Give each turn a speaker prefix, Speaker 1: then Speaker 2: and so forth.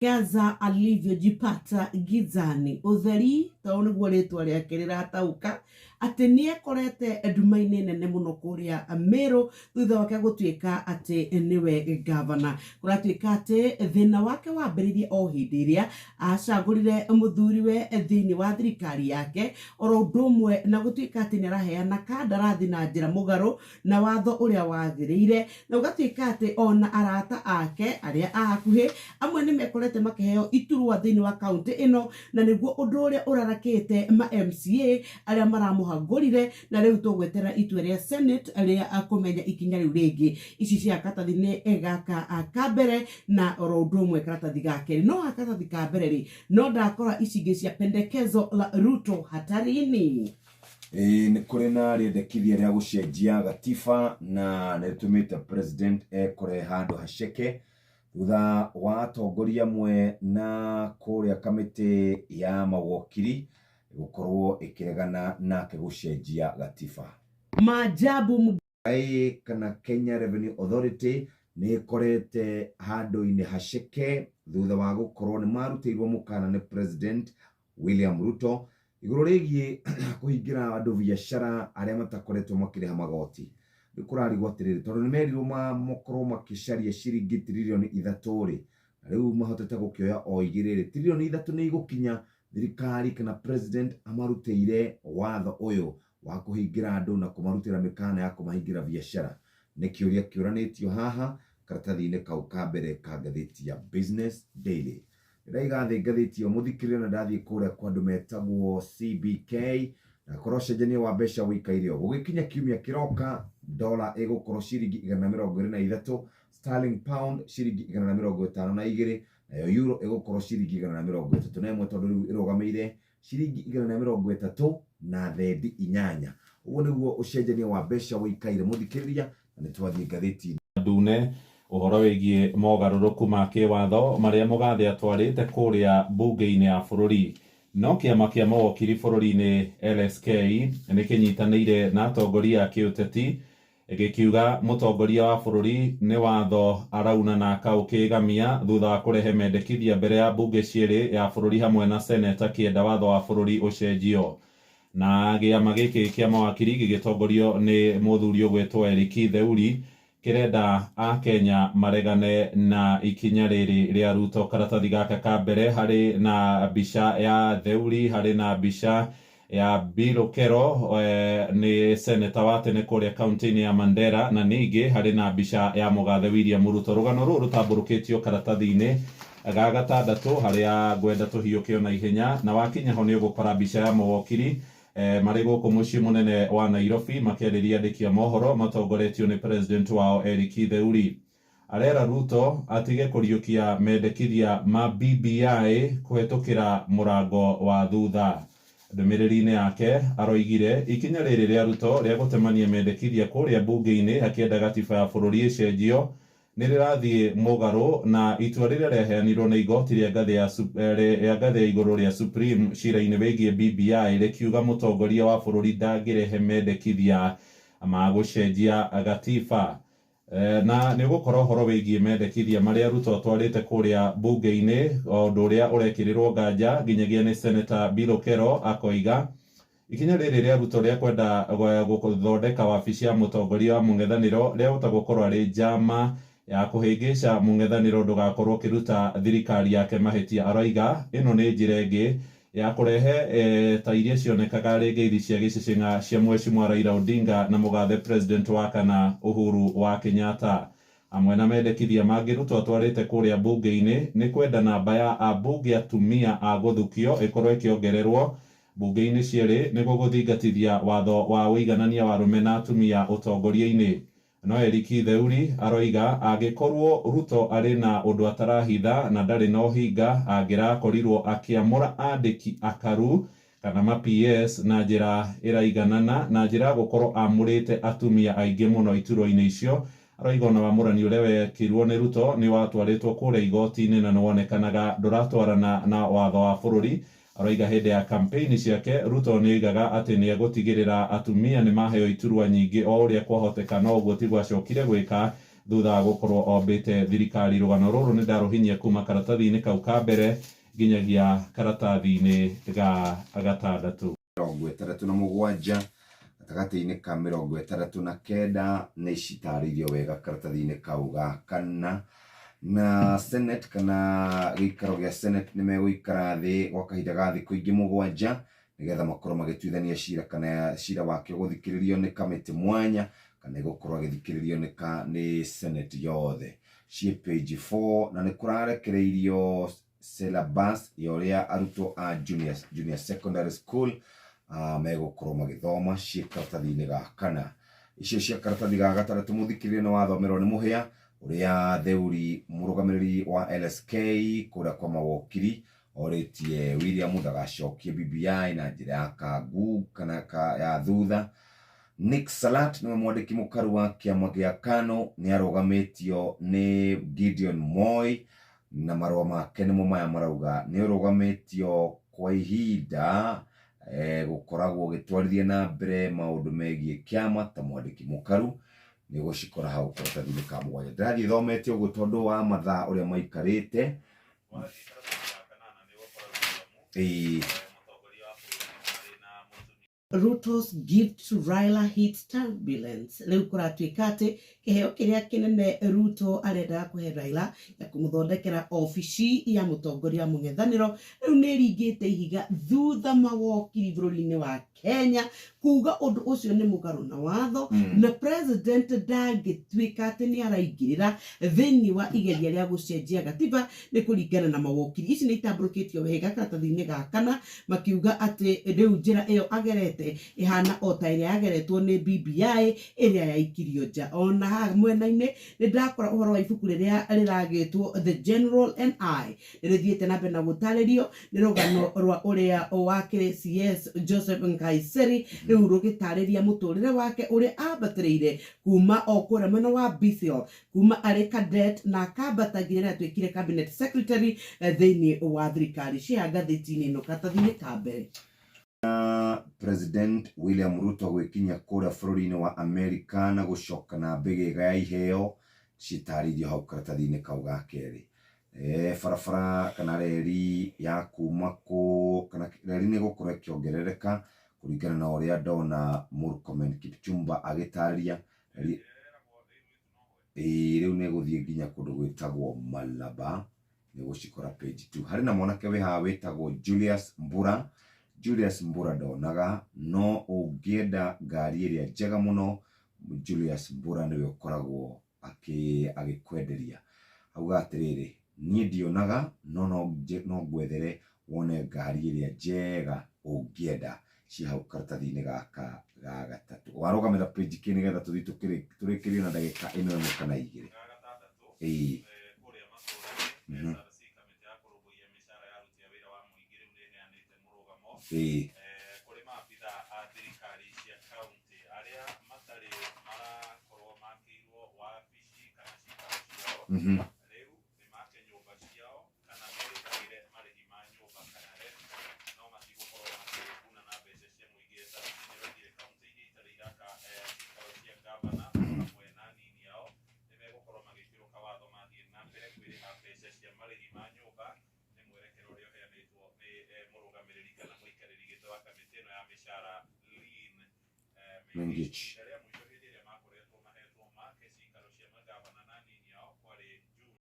Speaker 1: Gaza alivyojipata gizani. Utheri to niguo ritwa riake riratauka ati ni ekorete nduma-ini nene muno kuria Meru thutha wake gutuika ati niwe governor. Kuratuika ati thina wake wambiririe o hindi iria acagurire muthuriwe thiini wa thirikari yake, oro undu umwe na gutuika ati ni araheana kandarathi na njira mugaru na watho uria wathirire, na ugatuika ati ona arata ake aria akuhi amwe ni mekorete makiheo iturwa thiini wa kaunti ino, na niguo undu uria urarakite ma MCA aria maramuhagurire, na riu tugwetera itua ria Senate aria akumenya ikinya riu ringi. Ici cia karatathi ni egaka kambere na oro undu umwe karatathi gake no karatathi kambere ri no ndakora ici ingi cia pendekezo la Ruto hatarini.
Speaker 2: Ni kuri na riendekithia ria gucenjia gatiba na nitumite president ekore handu haceke thutha wa atongoria amwe na kuria kamiti ya mawakiri gukorwo ikiregana nake gucenjia gatiba.
Speaker 1: Maajabu
Speaker 2: kana Kenya Revenue Authority ni ikorete handu-ini haceke thutha wa gukorwo ni marutirwo mukana ni President William Ruto iguru rigie kuhingira andu biashara aria matakoretwo makiriha magoti. Nikurarigwo atiriri tondu ni merirwo makorwo makicaria ciringi trilioni 3 ri, na riu mahotete gukioya o igiriri trilioni 3 ni igukinya thirikari kana president amarutire watho uyu wa kuhingira andu na kumarutira mikana ya kumahingira biashara. Ni kiuria kiuranitio haha karatathi-ini kau ka mbere ka ngathiti ya Business Daily. Ndaigathi ngathiti yo muthikirire na ndathie kuria kwa andu metagwo CBK na koroshenjania wa mbeca wikairio gugikinya kiumia kiroka dola igukorwo ciringi 123, sterling pound ciringi 152, nayo euro igukorwo ciringi 131, tondu riu irugameire ciringi 130 na thendi 8. Uguo niguo ucenjania wa mbeca wikaire muthikiriria, na nitwathie ngathiti
Speaker 3: ndune uhoro wigie mogaruruku ma kiwatho maria mugathi atwarite kuria bunge-ini ya bururi. No kiama kia mawakiri bururi-ini LSK ni kinyitanire na atongoria a kiuteti gikiuga mutongoria wa bururi ni watho arauna na akaukigamia thutha wa kurehe mendekithia mbere ya bunge ciiri ya bururi hamwe na seneta kienda watho wa bururi ucenjio. Na kiama giki kia mawakiri gigitongorio ni muthuri ugwetwo Eric Theuri kirenda a Kenya maregane na ikinya riri ria Ruto. Karatathi gaka ka mbere hari na mbica ya Theuri, hari na mbica ya Bilokero ni seneta wa tene kuria kaunti-ini ya Mandera, na ningi hari na mbica ya mugathe William Ruto. Rugano ruru rutamburukitio karatathi-ini ga gatandatu haria ngwenda tuhiukio na ihenya, na wakinya ho ni ugukora mbica ya mawakiri mari guku mucii munene wa Nairobi makiariria andiki a mohoro matongoretio ni president wao Eric Theuri. Arera Ruto atige kuriukia mendekithia ma BBI kuhetukira murango wa thutha. Ndumiriri-ini yake aroigire ikinya riri ria Ruto ria gutemania mendekithia kuria bunge-ini akienda gatiba ya bururi icenjio ni rirathie mugaru na itua riria riaheanirwo ni igoti ria ngathi ya iguru ria Supreme cira-ini wigie BBI rikiuga mutongoria wa bururi ndangirehe mendekithia ma gucenjia gatiba. Na ni gukorwo horo wigie mendekithia maria Ruto atwarite kuria bunge-ini undu uria urekirirwo nganja nginyagia ni seneta Bilokero akoiga ikinya riri ria Ruto ria kwenda guthondeka wabici ya mutongoria wa mung'ethaniro ria utagukorwo ari njama ya kuhingisha mung'ethaniro ndugakorwo kiruta thirikari yake mahitia. Aroiga ino ni njira ingi ya kurehe ta iria cionekaga ringi ithi cia gicicing'a cia Mheshimiwa Raila Odinga na mugathe president wa kana Uhuru wa Kenyatta. Amwe na mendekithia mangi Ruto atwarite kuria bunge-ini ni kwenda namba ya abunge atumia a guthukio ikorwo ikiongererwo bunge-ini cieri niguo guthingatithia watho wa uiganania wa arume na atumia utongoria-ini. No Eric Theuri aroiga angikorwo Ruto ari na undu atarahitha na ndari no hinga angirakorirwo akiamura andiki akaru kana ma PS na njira iraiganana na njira gukorwo amurite atumia aingi muno ituro-ini icio. Aroiga ona wamurani uria wekirwo ni Ruto ni watwaritwo kuria igoti-ini na niwonekanaga nduratwarana na watho wa bururi. Aroiga hindi ya kampeni ciake Ruto ni igaga ati ni egutigirira atumia ni maheo iturwa nyingi o uria kwahoteka, no uguo tigwa cokire gwika thutha wa gukorwo ombite thirikari. Rugano ruru ni ndaruhinyia kuma karatathi-ini kau ka mbere nginyagia karatathi-ini ga gatandatu.
Speaker 2: 67 gatagati-ini ka 69 nĩ citarĩirio wega karatathi-ini kau ga kana, na Senate kana gĩikaro gĩa Senate nĩ megũikara thĩ gwa kahinda ga thikũ ingĩ 7 nĩgetha makorwo magĩtuithania cira kana cira wake gũthikĩrĩrio nĩ kamĩtĩ mwanya kana gũkorwo agĩthikĩrĩrio nĩ Senate yothe. Ciĩ page 4 na nĩ kũrarekereirio syllabus ya ũrĩa arutwo a junior secondary school megũkorwo magĩthoma ciĩ karatathi-inĩ ga kana. Icio cia karatathi ga gatandatũ mũthikĩrĩrie nĩ wathomerwo nĩ mũhĩa ũrĩa theuri mũrũgamĩrĩri wa LSK kũrĩa kwa mawokiri orĩtie William ndagacokie BBI na njĩra ya kangu kana ya thutha. Nick Salat nĩwe mwandĩki mũkaru wa kĩama gĩa KANU nĩ arũgamĩtio nĩ Gideon Moi na marũa make nĩmo maya marauga nĩ ũrũgamĩtio kwa ihinda gũkoragwo gĩtwarithia na mbere maũndũ megiĩ kĩama ta mwandĩki mũkaru nĩ gũcikora hau karatathi-inĩ ka 7. Ndathi thomete ũguo tondũ wa mathaa ũrĩa maikarĩte.
Speaker 1: Ruto's gift to Raila hits turbulence. Leo kuratuĩka atĩ kĩheo kĩrĩa kĩnene Ruto arenda kũhe Raila ya kũmũthondekera ofici ya mũtongoria mũng'ethanĩro rĩu nĩ ringĩte ihiga thutha mawokiri bũrũri-inĩ wa Kenya kuga ũndũ ũcio nĩ mũgarũ na watho na president ndangĩtuĩka atĩ nĩ araingĩrĩra thĩinĩ wa igeria rĩa gũcenjia gatiba nĩ kũringana na mawokiri. Ici nĩ itambũrũkĩtio wega karatathi-inĩ ga kana makiuga atĩ rĩu njĩra ĩyo agerete ihana o ta ĩrĩa yageretwo nĩ BBI ĩrĩa yaikirio nja. Ona haha mwena-inĩ nĩ ndakora ũhoro wa ibuku rĩrĩa rĩragĩtwo The General and I nĩ rĩthiĩte na mbere na gũtarĩrio nĩ rũgano rwa ũrĩa wakĩrĩ CS Joseph Nkaiseri rĩu rũgĩtarĩria mũtũrĩre wake ũrĩa ambatĩrĩire kuma o kũrĩa mwena wa Bithio kuma arĩ cadet na akambata nginya atuĩkire cabinet secretary thĩinĩ wa thirikari. Cia ngathĩti-inĩ ĩno karatathi-inĩ ka mbere.
Speaker 2: President William Ruto gwĩkinyia kũrĩa bũrũri-inĩ wa Amerika na gũcoka na mbĩgĩga ya iheo citarĩirio hau karatathi-inĩ kau ga kerĩ. Barabara kana reri ya kuma kana reri nĩ gũkorwo ĩkĩongerereka kũringana na ũrĩa ndona Murkomen Kipchumba agĩtarĩria. Rĩu nĩ gũthiĩ nginya kũndũ gwĩtagwo Malaba nĩ gũcikora page 2. Harĩ na mwanake wĩ haha wĩtagwo Julius Mbura ndonaga no ũngĩenda ngari ĩrĩa njega mũno Julius Mbura nĩwe ũkoragwo agĩkwenderia. Auga atĩrĩrĩ niĩ ndionaga no ngwethere wone ngari ĩrĩa njega ũngĩenda. Ci hau karatathi-inĩ gaka ga gatatũ. Warũgamĩra page kĩ nĩgetha tũthiĩ tũrĩkĩrie na ndagĩka 1 kana 2.
Speaker 3: Kũrĩ maabitha a thirikari cia kaunti arĩa matarĩ marakorwo makĩirwo wabici kana cikaro ciao rĩu nĩ make nyũmba ciao kana merĩkagĩre marĩhi ma nyũmba kana rent no matigũkorwo makĩguna na mbeca cia mũingĩ ta nĩrogire kaunti iria itarĩ iraka cikaro cia gavana hamwe na nini yao nĩ megũkorwo magĩkĩrwo kawatho mathiĩ na mbere kwĩrĩha mbeca cia marĩhi ma nyũmba. Nĩ mwerekero ũrĩa ũheanĩtwo nĩ mũrũgamĩrĩri kana mũikarĩri gĩtĩ wa kamĩtĩ ĩno ya mĩcara Lynn Mengich.